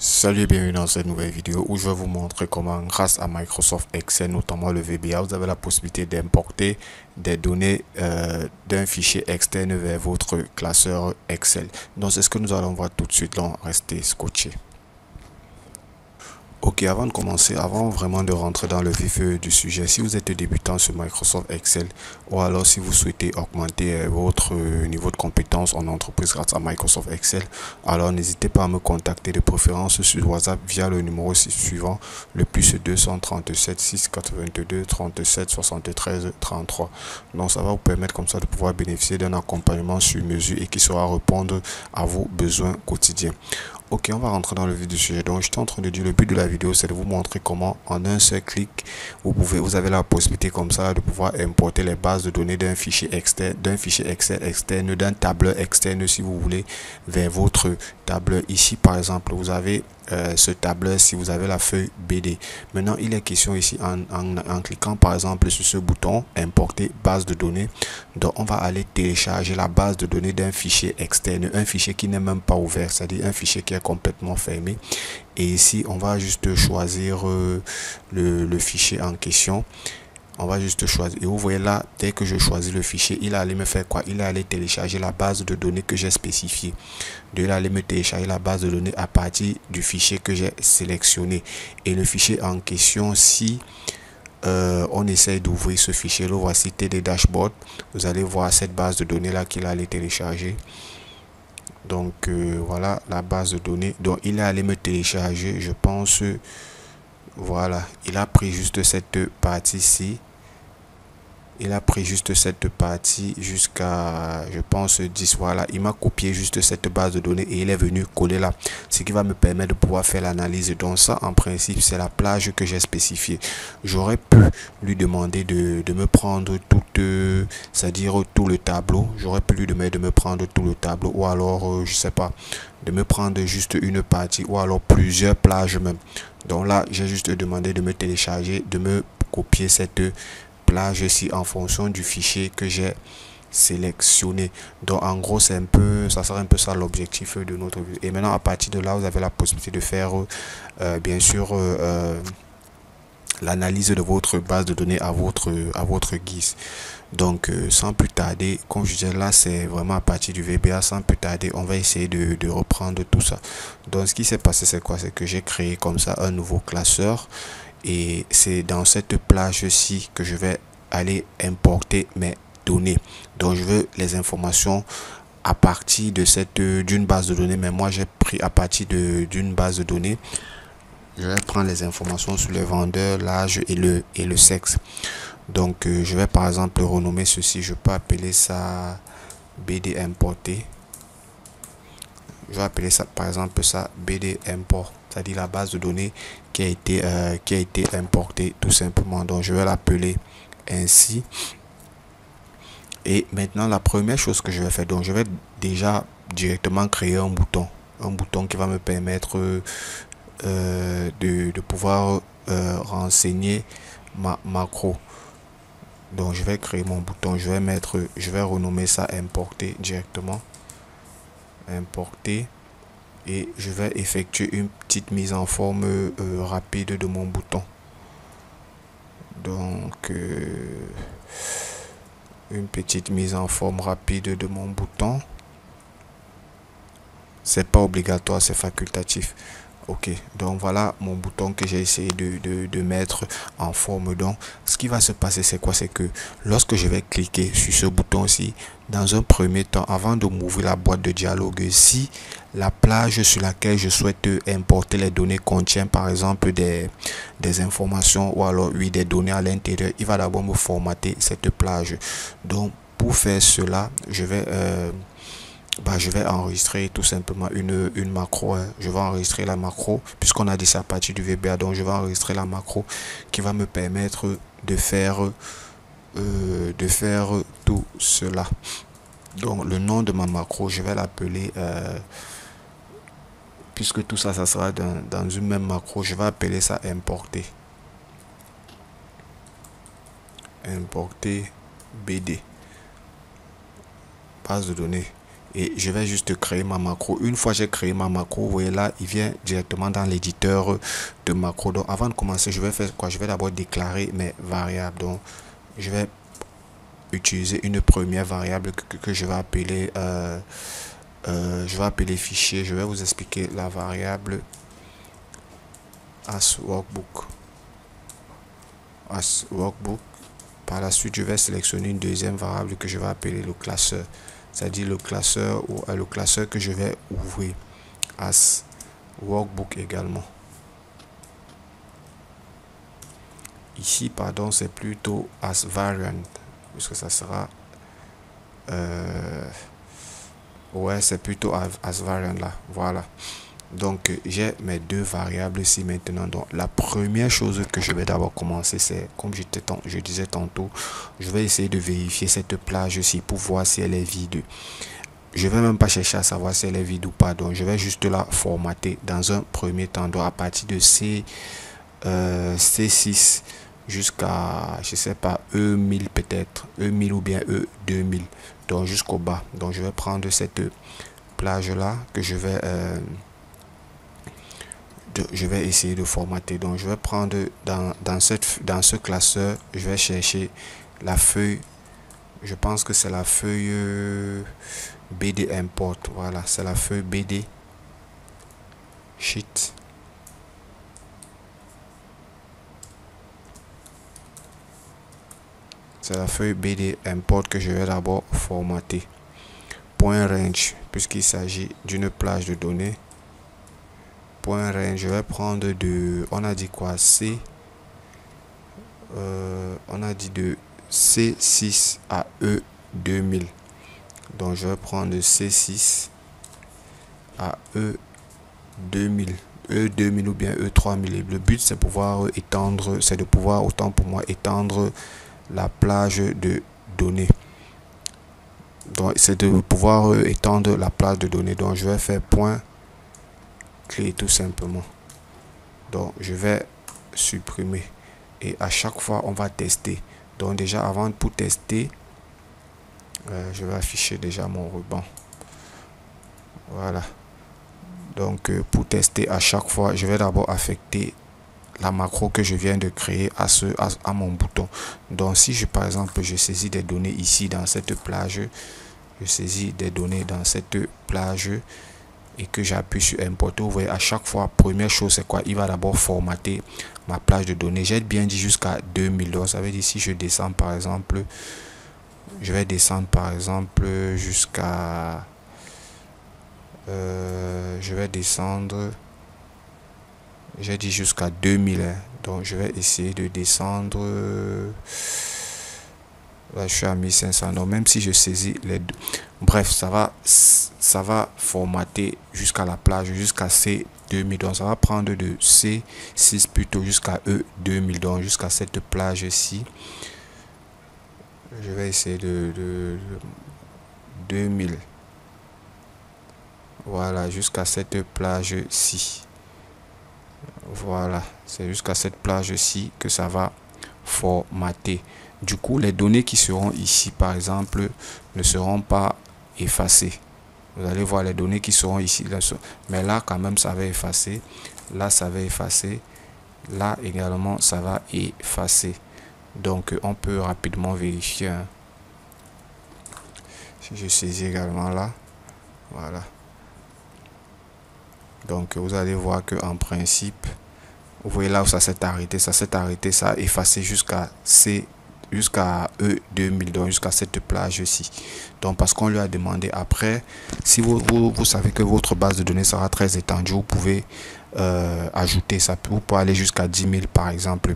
Salut et bienvenue dans cette nouvelle vidéo où je vais vous montrer comment, grâce à Microsoft Excel, notamment le VBA, vous avez la possibilité d'importer des données d'un fichier externe vers votre classeur Excel. Donc c'est ce que nous allons voir tout de suite. Donc restez scotchés. Ok, avant de commencer, avant vraiment de rentrer dans le vif du sujet, si vous êtes débutant sur Microsoft Excel ou alors si vous souhaitez augmenter votre niveau de compétence en entreprise grâce à Microsoft Excel, alors n'hésitez pas à me contacter de préférence sur WhatsApp via le numéro suivant, le plus 237 682 37 73 33. Donc ça va vous permettre comme ça de pouvoir bénéficier d'un accompagnement sur mesure et qui saura répondre à vos besoins quotidiens. Ok, on va rentrer dans le vif du sujet. Donc, j'étais en train de dire, le but de la vidéo, c'est de vous montrer comment, en un seul clic, vous avez la possibilité comme ça de pouvoir importer les bases de données d'un fichier externe, d'un fichier Excel externe, d'un tableur externe, si vous voulez, vers votre tableur. Ici, par exemple, vous avez ce tableur si vous avez la feuille BD. Maintenant, il est question ici en cliquant par exemple sur ce bouton importer base de données. Donc, on va aller télécharger la base de données d'un fichier externe, un fichier qui n'est même pas ouvert, c'est-à-dire un fichier qui est complètement fermé. Et ici, on va juste choisir le fichier en question. On va juste choisir. Et vous voyez là, dès que je choisis le fichier, il allait me faire quoi? Il allait télécharger la base de données que j'ai spécifiée. Il allait me télécharger la base de données à partir du fichier que j'ai sélectionné. Et le fichier en question, si on essaye d'ouvrir ce fichier, le voici TD Dashboard. Vous allez voir cette base de données là qu'il allait télécharger. Donc voilà la base de données. Donc il est allé me télécharger, je pense. Voilà, il a pris juste cette partie-ci. Il a pris juste cette partie jusqu'à, je pense, 10. Voilà, il m'a copié juste cette base de données et il est venu coller là. Ce qui va me permettre de pouvoir faire l'analyse. Donc ça, en principe, c'est la plage que j'ai spécifiée. J'aurais pu lui demander de me prendre toute, c'est-à-dire tout le tableau. J'aurais pu lui demander de me prendre tout le tableau ou alors, je sais pas, de me prendre juste une partie ou alors plusieurs plages même. Donc là, j'ai juste demandé de me télécharger, de me copier cette plage ici en fonction du fichier que j'ai sélectionné. Donc en gros c'est un peu, ça sera un peu ça l'objectif de notre vidéo. Et maintenant à partir de là, vous avez la possibilité de faire bien sûr l'analyse de votre base de données à votre guise. Donc sans plus tarder, comme je disais là, c'est vraiment à partir du VBA. Sans plus tarder, on va essayer de reprendre tout ça. Donc ce qui s'est passé, c'est quoi? C'est que j'ai créé comme ça un nouveau classeur. Et c'est dans cette plage-ci que je vais aller importer mes données. Donc je veux les informations à partir de d'une base de données, mais moi j'ai pris à partir d'une base de données. Je vais prendre les informations sur les vendeurs, l'âge et le sexe. Donc je vais par exemple renommer ceci. Je peux appeler ça BD importé. Je vais appeler ça par exemple ça BD import, c'est-à-dire la base de données qui a été importée tout simplement. Donc je vais l'appeler ainsi. Et maintenant la première chose que je vais faire, donc je vais déjà directement créer un bouton qui va me permettre de pouvoir renseigner ma macro. Donc je vais créer mon bouton, je vais renommer ça importer directement, importer. Et je vais effectuer une petite mise en forme rapide de mon bouton. Donc une petite mise en forme rapide de mon bouton. C'est pas obligatoire, c'est facultatif. Ok, donc voilà mon bouton que j'ai essayé de mettre en forme. Donc ce qui va se passer, c'est quoi? C'est que lorsque je vais cliquer sur ce bouton-ci, dans un premier temps, avant de m'ouvrir la boîte de dialogue, si la plage sur laquelle je souhaite importer les données contient par exemple des informations ou alors oui des données à l'intérieur, il va d'abord me formater cette plage. Donc pour faire cela, je vais enregistrer tout simplement une macro. Je vais enregistrer la macro puisqu'on a dit ça à partir du VBA. Donc je vais enregistrer la macro qui va me permettre de faire tout cela. Donc le nom de ma macro, je vais l'appeler puisque tout ça, ça sera dans une même macro, je vais appeler ça importer. Importer BD. Base de données. et je vais juste créer ma macro. Une fois j'ai créé ma macro, vous voyez là, il vient directement dans l'éditeur de macro. Donc avant de commencer, je vais faire quoi? Je vais d'abord déclarer mes variables. Donc je vais utiliser une première variable que je vais appeler fichier. Je vais vous expliquer la variable as workbook. Par la suite, je vais sélectionner une deuxième variable que je vais appeler le classeur, c'est-à-dire le classeur ou le classeur que je vais ouvrir as workbook également. Ici, pardon, c'est plutôt as variant, puisque ça sera ouais, c'est plutôt as variant là. Voilà. Donc j'ai mes deux variables ici maintenant. Donc la première chose que je vais d'abord commencer, c'est comme je disais tantôt, je vais essayer de vérifier cette plage ici pour voir si elle est vide. Je vais même pas chercher à savoir si elle est vide ou pas. Donc je vais juste la formater dans un premier temps. Donc à partir de C6 jusqu'à, je sais pas, E1000 peut-être, E1000 ou bien E2000. Donc jusqu'au bas. Donc je vais prendre cette plage là que je vais essayer de formater. Donc je vais prendre dans ce classeur, je vais chercher la feuille, je pense que c'est la feuille BD import. Voilà, c'est la feuille BD sheet. C'est la feuille BD import que je vais d'abord formater. Point range, puisqu'il s'agit d'une plage de données. Point range, je vais prendre on a dit quoi, on a dit de C6 à E2000. Donc je vais prendre C6 à E2000, E2000 ou bien E3000. Le but c'est pouvoir étendre, c'est de pouvoir autant pour moi étendre la plage de données. Donc c'est de pouvoir étendre la plage de données. Donc je vais faire point clé tout simplement. Donc je vais supprimer et à chaque fois on va tester. Donc déjà avant pour tester, je vais afficher déjà mon ruban. Voilà. Donc pour tester à chaque fois, je vais d'abord affecter la macro que je viens de créer à mon bouton. Donc si par exemple je saisis des données ici dans cette plage, je saisis des données dans cette plage et que j'appuie sur importer, vous voyez à chaque fois, première chose c'est quoi? Il va d'abord formater ma plage de données. J'ai bien dit jusqu'à 2000. Donc ça veut dire si je descends par exemple, je vais descendre par exemple jusqu'à je vais descendre, j'ai dit jusqu'à 2000 hein. Donc je vais essayer de descendre là je suis à 1500. Donc même si je saisis les deux, bref ça va formater jusqu'à la plage jusqu'à C2000. Donc ça va prendre de C6 plutôt jusqu'à E2000, donc jusqu'à cette plage ici. Je vais essayer de 2000. Voilà, jusqu'à cette plage-ci. Voilà, c'est jusqu'à cette plage-ci que ça va formater. Du coup, les données qui seront ici, par exemple, ne seront pas effacées. Vous allez voir les données qui seront ici. Mais là, quand même, ça va effacer. Là, ça va effacer. Là, également, ça va effacer. Donc, on peut rapidement vérifier. Hein. Si je saisis également là. Voilà. Donc vous allez voir que en principe, vous voyez là où ça s'est arrêté, ça a effacé jusqu'à E2000, donc jusqu'à cette plage ci. Donc parce qu'on lui a demandé après, si vous savez que votre base de données sera très étendue, vous pouvez ajouter ça, vous pouvez aller jusqu'à 10 000 par exemple.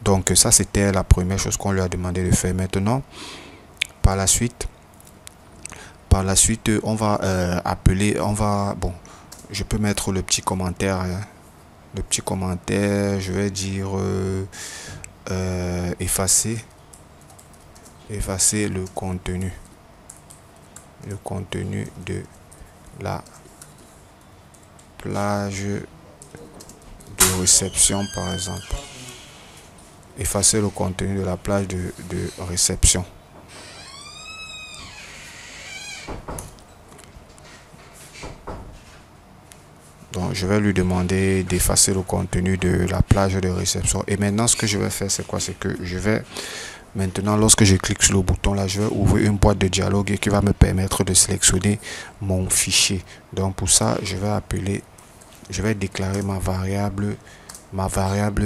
Donc ça c'était la première chose qu'on lui a demandé de faire. Maintenant par la suite on va bon, je peux mettre le petit commentaire, hein. Le petit commentaire, je vais dire effacer le contenu de la plage de réception par exemple. Effacer le contenu de la plage de réception. Donc je vais lui demander d'effacer le contenu de la plage de réception. Et maintenant ce que je vais faire, c'est quoi? C'est que je vais maintenant, lorsque je clique sur le bouton là, je vais ouvrir une boîte de dialogue qui va me permettre de sélectionner mon fichier. Donc pour ça, je vais déclarer ma variable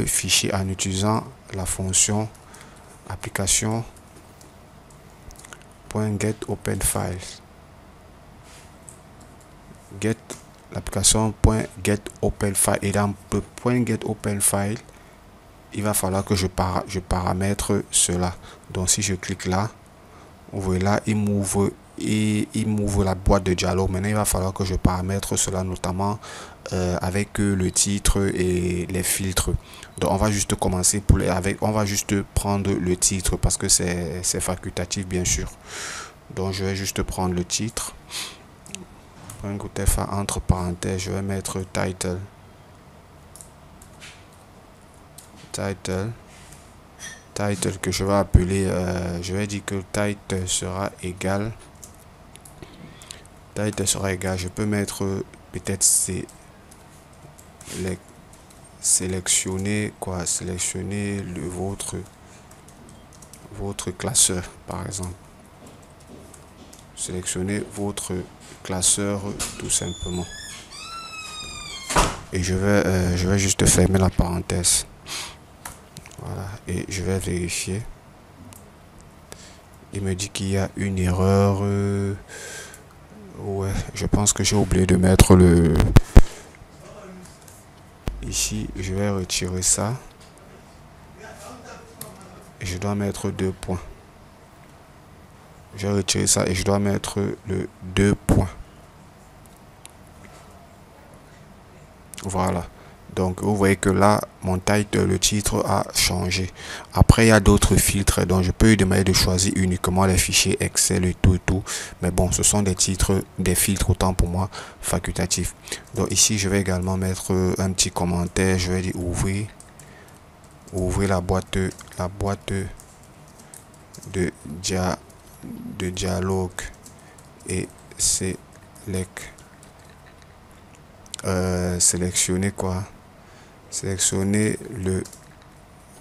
fichier en utilisant la fonction application.getOpenFiles. L'application.getOpenFile, et dans le .getOpenFile, il va falloir que je paramètre cela. Donc si je clique là, vous voyez là, il m'ouvre la boîte de dialogue. Maintenant il va falloir que je paramètre cela, notamment avec le titre et les filtres. Donc on va juste commencer on va juste prendre le titre parce que c'est facultatif bien sûr. Donc je vais juste prendre le titre, entre parenthèses, je vais mettre title que je vais appeler, je vais dire que title sera égal, je peux mettre peut-être sélectionner votre classeur par exemple. Sélectionnez votre classeur tout simplement. Et je vais juste fermer la parenthèse. Voilà, et je vais vérifier. Il me dit qu'il y a une erreur. Ouais, je pense que j'ai oublié de mettre le... Ici, je vais retirer ça. Et je dois mettre 2 points. Je vais retirer ça et je dois mettre le 2 points. Voilà. Donc vous voyez que là mon title, le titre a changé. Après il y a d'autres filtres, donc je peux lui demander de choisir uniquement les fichiers Excel et tout. Mais bon, ce sont des filtres autant pour moi facultatifs. Donc ici je vais également mettre un petit commentaire. Je vais dire ouvrir la boîte de dialogue et sélectionner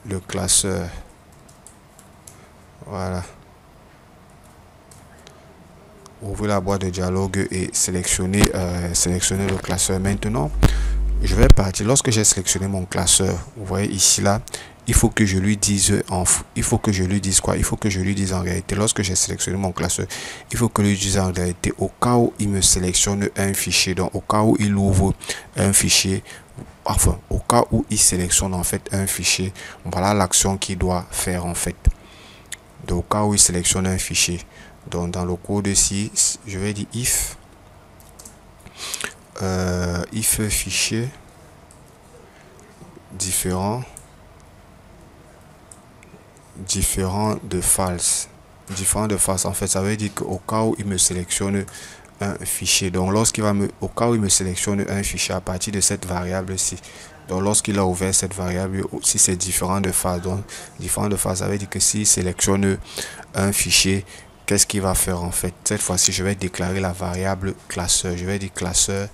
le classeur. Voilà, ouvrir la boîte de dialogue et sélectionner le classeur. Maintenant je vais partir. Lorsque j'ai sélectionné mon classeur, vous voyez ici là, il faut que je lui dise en réalité, lorsque j'ai sélectionné mon classeur, il faut que je lui dise en réalité, au cas où il me sélectionne un fichier, donc au cas où il ouvre un fichier, enfin au cas où il sélectionne en fait un fichier, voilà l'action qu'il doit faire en fait. Donc au cas où il sélectionne un fichier, donc dans le code ici, je vais dire if fichier différent de false. En fait, ça veut dire qu'au cas où il me sélectionne un fichier, donc au cas où il me sélectionne un fichier à partir de cette variable ci, donc lorsqu'il a ouvert cette variable, si c'est différent de phase, donc différent de phase, ça veut dire que s'il sélectionne un fichier, qu'est-ce qu'il va faire en fait? Cette fois-ci, je vais déclarer la variable classeur. Je vais dire classeur,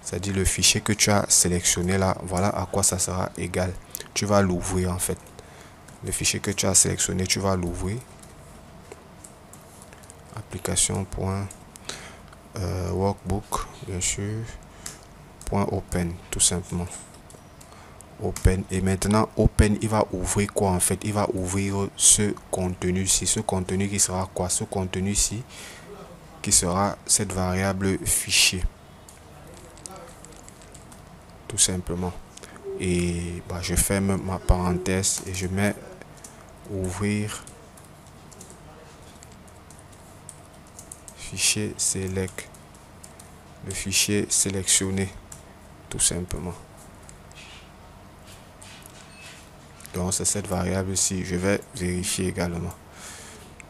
c'est-à-dire le fichier que tu as sélectionné là, voilà à quoi ça sera égal. Tu vas l'ouvrir en fait. Le fichier que tu as sélectionné, tu vas l'ouvrir. Application.workbook, bien sûr. .open, tout simplement. Open. Et maintenant, open, il va ouvrir quoi en fait? Il va ouvrir ce contenu-ci. Ce contenu qui sera quoi? Ce contenu-ci qui sera cette variable fichier. Tout simplement. Et je ferme ma parenthèse et je mets ouvrir fichier select, le fichier sélectionné tout simplement. Donc c'est cette variable ici. Je vais vérifier également.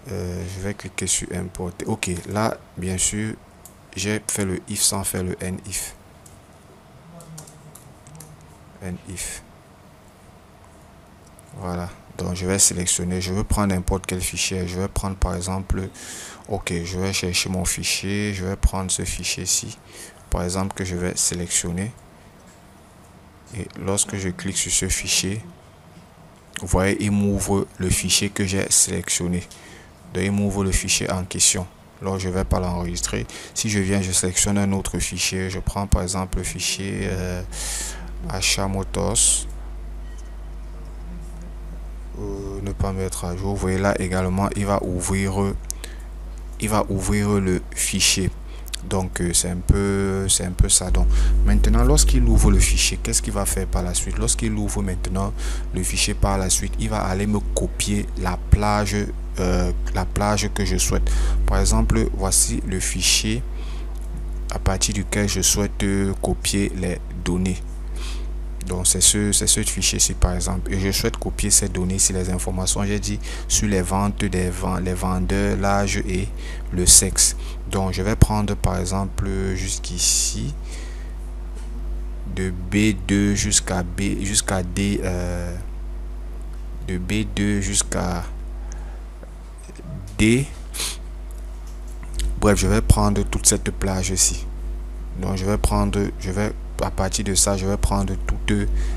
Je vais cliquer sur importer. Ok, là bien sûr j'ai fait le if sans faire le nif. Voilà, donc je vais sélectionner, je veux prendre n'importe quel fichier. Je vais prendre par exemple, ok, je vais chercher mon fichier, je vais prendre ce fichier ci par exemple que je vais sélectionner. Et lorsque je clique sur ce fichier, vous voyez, il m'ouvre le fichier que j'ai sélectionné. Donc il m'ouvre le fichier en question. Alors je vais pas l'enregistrer. Si je viens, je sélectionne un autre fichier. Je prends par exemple le fichier achat motors. Ne pas mettre à jour. Vous voyez là également, il va ouvrir le fichier. Donc c'est un peu ça. Donc maintenant, lorsqu'il ouvre le fichier, qu'est-ce qu'il va faire par la suite? Lorsqu'il ouvre maintenant le fichier par la suite, il va aller me copier la plage que je souhaite. Par exemple, voici le fichier à partir duquel je souhaite copier les données. Donc c'est ce fichier-ci par exemple, et je souhaite copier ces données sur les informations, j'ai dit, sur les ventes les vendeurs, l'âge et le sexe. Donc je vais prendre par exemple jusqu'ici, de B2 jusqu'à D, de B2 jusqu'à D. Bref, je vais prendre toute cette plage-ci. Donc à partir de ça, je vais prendre toute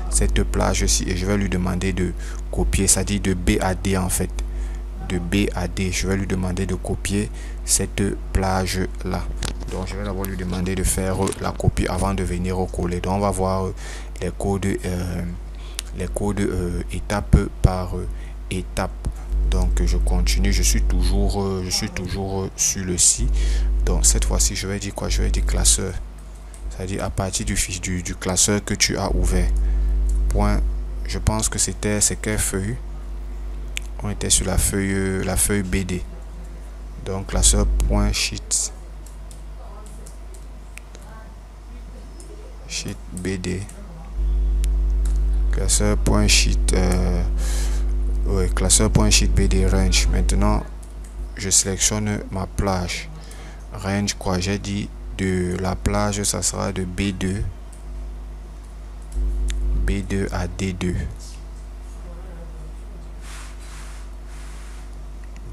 cette plage-ci et je vais lui demander de copier, c'est-à-dire de B à D en fait. De B à D, je vais lui demander de copier cette plage-là. Donc je vais d'abord lui demander de faire la copie avant de venir coller. Donc on va voir les codes étape par étape. Donc je continue, je suis toujours sur le site. Donc cette fois-ci, je vais dire quoi? Je vais dire classeur. C'est-à-dire à partir du classeur que tu as ouvert. Point, je pense que c'est quelle feuille? On était sur la feuille BD. Donc classeur.sheet. Sheet BD. Classeur.sheet. Ouais, classeur.sheet BD range. Maintenant, je sélectionne ma plage. Range quoi? J'ai dit de la plage, ça sera de B2 à D2.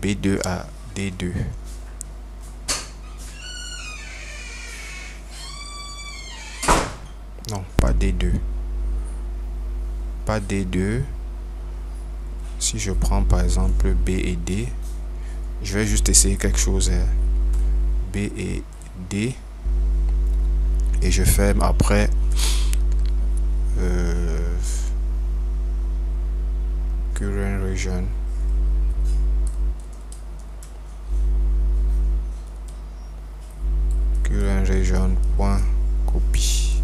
B2 à D2. Non, pas D2. Pas D2. Si je prends par exemple B et D, je vais juste essayer quelque chose. B et D. Et je ferme après current region. Current region point copie.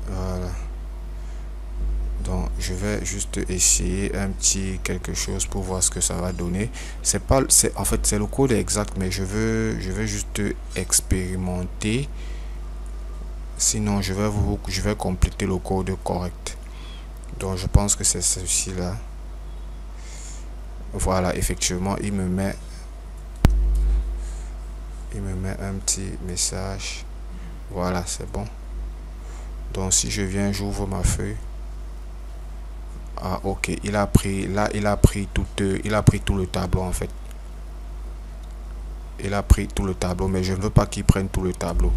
Voilà. Donc je vais juste essayer un petit quelque chose pour voir ce que ça va donner. En fait c'est le code exact, mais je vais juste expérimenter. Sinon je vais compléter le code correct. Donc je pense que c'est ceci là. Voilà, effectivement il me met un petit message. Voilà, c'est bon. Donc si je viens, j'ouvre ma feuille. Ah ok, il a pris tout le tableau en fait. Il a pris tout le tableau, mais je ne veux pas qu'il prenne tout le tableau.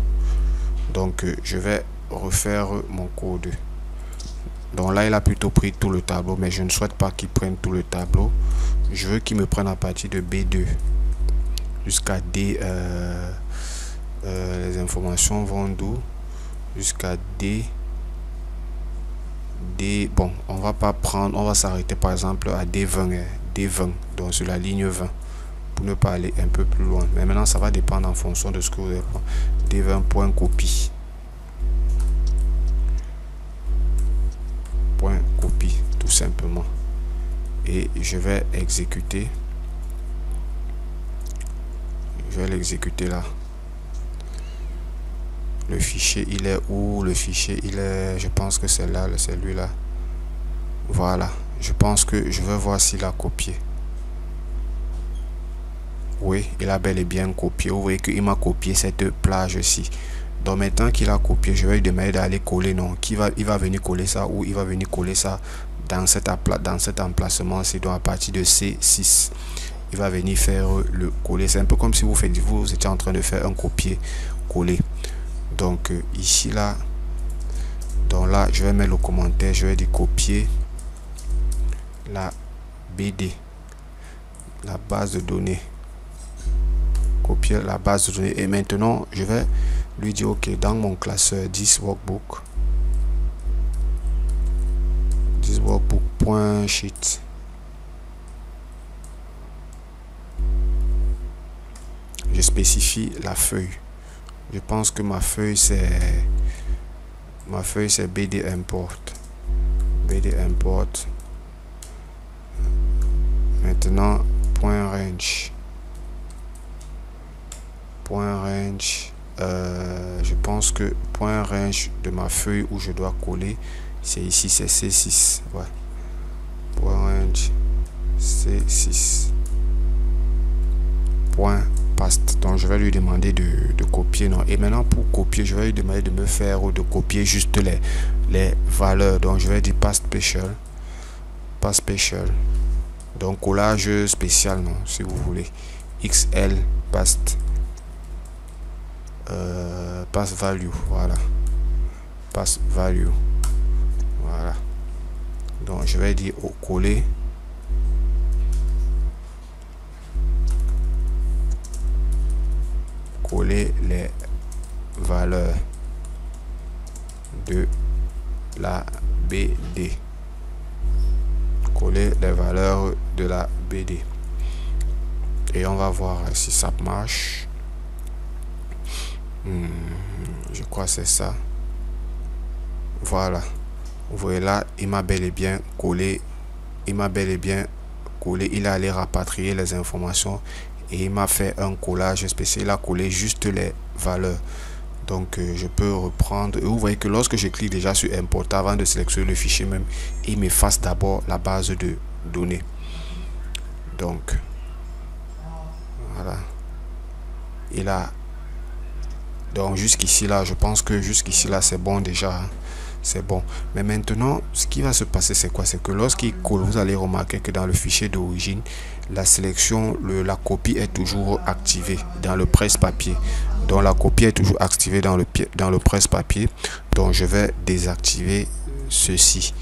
Donc je vais refaire mon code. Donc là il a plutôt pris tout le tableau, mais je ne souhaite pas qu'il prenne tout le tableau. Je veux qu'il me prenne à partir de B2 jusqu'à D. Les informations vont d'où? Jusqu'à D. Bon, on va pas prendre, on va s'arrêter par exemple à D20, donc sur la ligne 20, pour ne pas aller un peu plus loin. Mais maintenant ça va dépendre en fonction de ce que vous avez. D20 point copie, tout simplement, et je vais exécuter. Je vais l'exécuter là. Le fichier il est où? Le fichier il est, je pense que c'est là, celui-là. Voilà, je pense que je vais voir s'il a copié. Oui, il a bel et bien copié. Vous voyez qu'il m'a copié cette plage-ci. Donc maintenant qu'il a copié, je vais lui demander d'aller coller. Non, il va venir coller ça, ou il va venir coller ça dans cet emplacement-ci. Donc à partir de C6, il va venir faire le coller. C'est un peu comme si vous étiez en train de faire un copier-coller. Donc Donc ici là, donc là je vais mettre le commentaire, je vais dire copier la BD, la base de données, copier la base de données. Et maintenant je vais lui dire ok, dans mon classeur 10 workbook.sheet, je spécifie la feuille. Je pense que ma feuille c'est BD import. Maintenant point range, je pense que point range de ma feuille où je dois coller, c'est ici, c'est C6. Ouais. Point range C6. Point paste. Donc je vais lui demander de copier. Non. Et maintenant pour copier, je vais lui demander de me faire ou de copier juste les valeurs. Donc je vais dire paste special. Donc collage spécial, non, si vous voulez. XL paste value. Voilà. Paste value. Voilà. Donc je vais dire au coller. Coller les valeurs de la BD. Coller les valeurs de la BD. Et on va voir si ça marche. Je crois que c'est ça. Voilà. Vous voyez là, il m'a bel et bien collé. Il a allé rapatrier les informations et il m'a fait un collage spécial. Il a collé juste les valeurs. Donc je peux reprendre. Et vous voyez que lorsque je clique déjà sur importer, avant de sélectionner le fichier même, il m'efface d'abord la base de données. Donc voilà. Il a donc jusqu'ici là, je pense que jusqu'ici là c'est bon déjà, hein. C'est bon. Mais maintenant, ce qui va se passer, c'est quoi? C'est que lorsqu'il colle, vous allez remarquer que dans le fichier d'origine, la sélection, la copie est toujours activée dans le presse-papier. Donc la copie est toujours activée dans le presse-papier. Donc je vais désactiver ceci.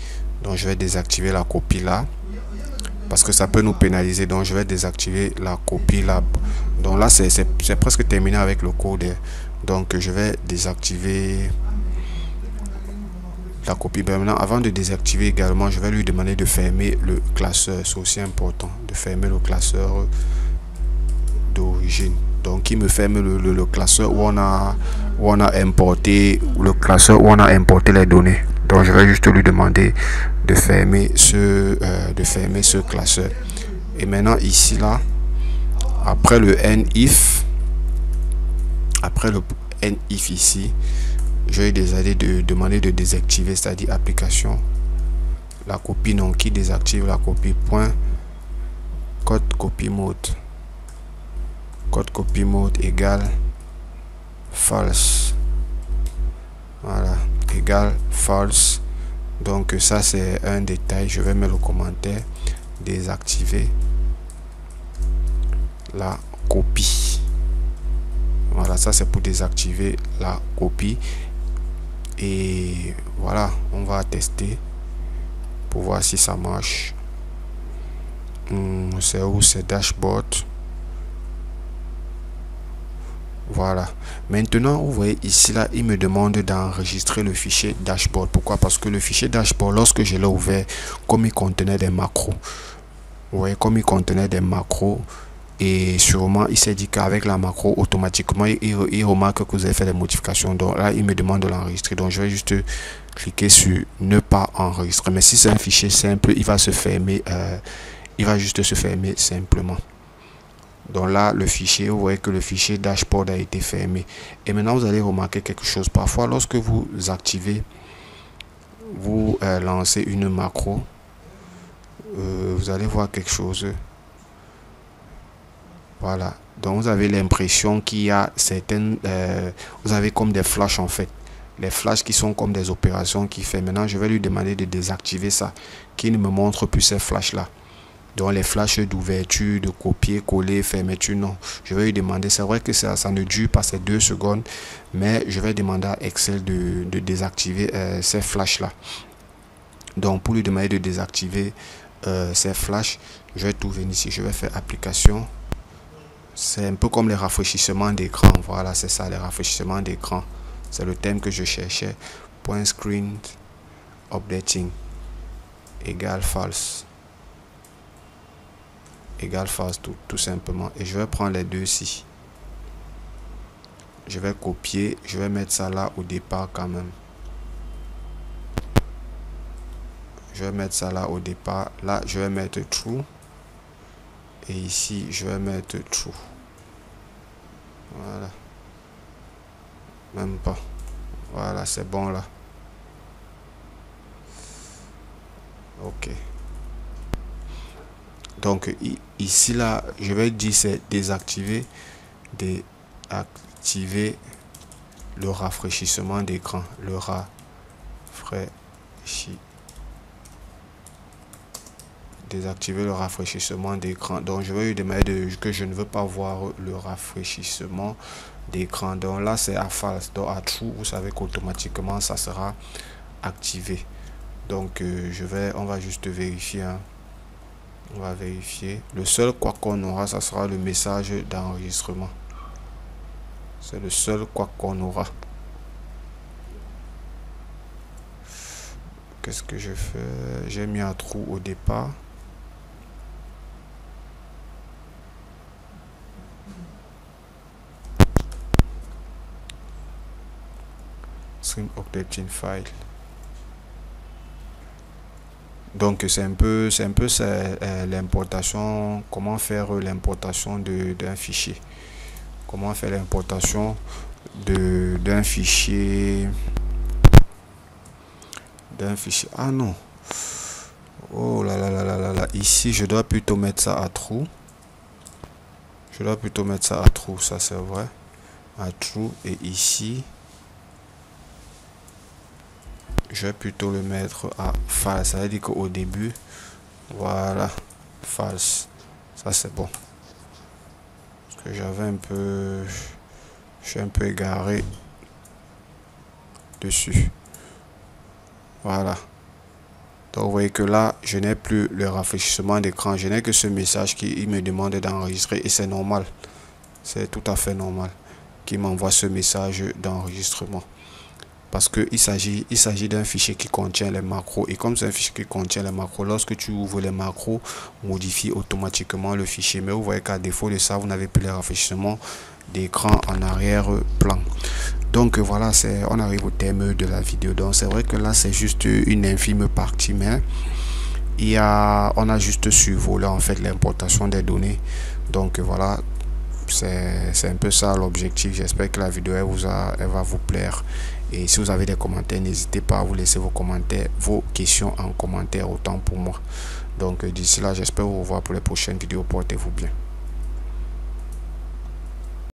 Donc je vais désactiver la copie là, parce que ça peut nous pénaliser. Donc je vais désactiver la copie là. Donc là c'est presque terminé avec le code. Donc je vais désactiver la copie. Maintenant, avant de désactiver également, je vais lui demander de fermer le classeur. C'est aussi important de fermer le classeur d'origine. Donc il me ferme le classeur où on a importé, le classeur où on a importé les données. Donc je vais juste lui demander de fermer ce classeur. Et maintenant ici là, après le NIF ici, je vais demander de désactiver, c'est-à-dire application, la copie. Non, qui désactive la copie. Point code copy mode. Code copy mode égale false. Voilà, égale false. Donc ça c'est un détail. Je vais mettre le commentaire désactiver la copie. Voilà, ça c'est pour désactiver la copie. Et voilà, on va tester pour voir si ça marche. C'est où? C'est dashboard. Voilà. Maintenant, vous voyez ici là, il me demande d'enregistrer le fichier dashboard. Pourquoi? Parce que le fichier dashboard, lorsque je l'ai ouvert, comme il contenait des macros, vous voyez, comme il contenait des macros, et sûrement il s'est dit qu'avec la macro automatiquement il remarque que vous avez fait des modifications. Donc là il me demande de l'enregistrer. Donc je vais juste cliquer sur ne pas enregistrer. Mais si c'est un fichier simple, il va se fermer, il va juste se fermer simplement. Donc là le fichier, vous voyez que le fichier dashboard a été fermé. Et maintenant vous allez remarquer quelque chose. Parfois lorsque vous activez, vous lancez une macro, vous allez voir quelque chose. Voilà, donc vous avez l'impression qu'il y a certaines, vous avez comme des flashs en fait, les flashs qui sont comme des opérations qui fait. Maintenant je vais lui demander de désactiver ça, qu'il ne me montre plus ces flashs là. Donc les flashs d'ouverture, de copier, coller, fermeture, non. Je vais lui demander, c'est vrai que ça ne dure pas ces 2 secondes, mais je vais demander à Excel de désactiver ces flashs là. Donc pour lui demander de désactiver ces flashs, je vais tout venir ici, je vais faire application. C'est un peu comme les rafraîchissements d'écran. Voilà, c'est ça, les rafraîchissements d'écran. C'est le thème que je cherchais. Point screen updating égale false. Égale false, tout simplement. Et je vais prendre les deux ici. Je vais copier. Je vais mettre ça là au départ quand même. Je vais mettre ça là au départ. Là, je vais mettre true. Et ici, je vais mettre true. Voilà. Même pas. Voilà, c'est bon là. Ok. Donc ici là, je vais dire c'est désactiver le rafraîchissement d'écran. Le désactiver le rafraîchissement d'écran. Donc je vais lui demander que je ne veux pas voir le rafraîchissement d'écran. Donc là c'est à false. Donc à true, vous savez qu'automatiquement ça sera activé. Donc on va juste vérifier, hein. On va vérifier. Le seul quoi qu'on aura, ça sera le message d'enregistrement. C'est le seul quoi qu'on aura. Qu'est-ce que je fais? J'ai mis un trou au départ. Stream updating file. Donc c'est un peu l'importation, comment faire l'importation d'un fichier. Comment faire l'importation d'un fichier. Ah non. Oh là là là là là là. Ici je dois plutôt mettre ça à true. Ça c'est vrai. À true. Et ici je vais plutôt le mettre à false. Ça veut dire qu'au début, voilà, false. Ça c'est bon. Parce que je suis un peu égaré dessus. Voilà. Donc vous voyez que là, je n'ai plus le rafraîchissement d'écran. Je n'ai que ce message qui me demande d'enregistrer. Et c'est normal. C'est tout à fait normal qu'il m'envoie ce message d'enregistrement. Parce qu'il s'agit d'un fichier qui contient les macros. Et comme c'est un fichier qui contient les macros, lorsque tu ouvres les macros, modifie automatiquement le fichier. Mais vous voyez qu'à défaut de ça, vous n'avez plus les rafraîchissements d'écran en arrière-plan. Donc voilà, on arrive au terme de la vidéo. Donc c'est vrai que là, c'est juste une infime partie. Mais on a juste survolé en fait l'importation des données. Donc voilà. C'est un peu ça l'objectif. J'espère que la vidéo elle va vous plaire. Et si vous avez des commentaires, n'hésitez pas à vous laisser vos questions en commentaire, autant pour moi. Donc d'ici là, j'espère vous revoir pour les prochaines vidéos. Portez-vous bien.